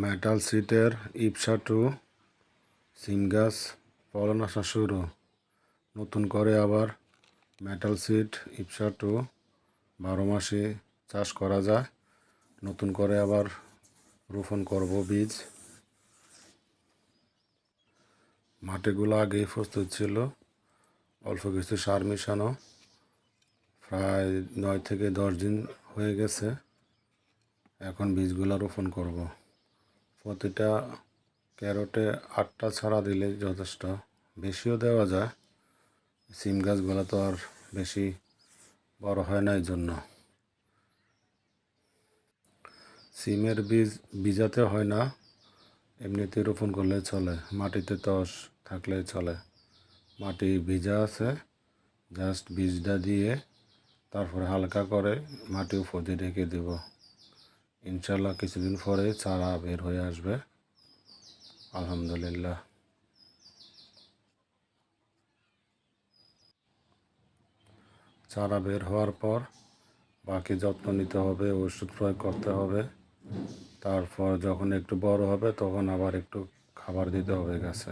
Metal সিটের YPSA two সিম গাছ ফলন আসা শুরু। নতুন করে আবার মেটাল সিট ইপসা টু 12 মাসে চাষ করা যায়। নতুন করে আবার রোপণ করব বীজ। মাটিগুলো আগেই প্রস্তুত ছিল, অল্প কিছু সার মিশানো। প্রায় 9 থেকে 10 দিন হয়ে গেছে। এখন বীজগুলো রোপণ করব। প্রতিটা ক্যারটে 8টা ছাড়া দিলে যথেষ্ট, বেশিও দেওয়া যায়। সিম গাছগুলো তো আর বেশি বড় হয় না, এই জন্য। সিমের বীজ ভিজাতে হয় না, এমনিতে রোপণ করলে চলে, মাটিতে তস থাকলে চলে। মাটি ভিজা আছে, জাস্ট বীজটা দিয়ে তারপরে হালকা করে মাটি উপর দিয়ে ঢেকে দেব। ইনশাল্লাহ কিছুদিন পরে চারা বের হয়ে আসবে, আলহামদুলিল্লাহ। চারা বের হওয়ার পর বাকি যত্ন নিতে হবে, ওষুধ প্রয়োগ করতে হবে। তারপর যখন একটু বড় হবে তখন আবার একটু খাবার দিতে হবে গাছে।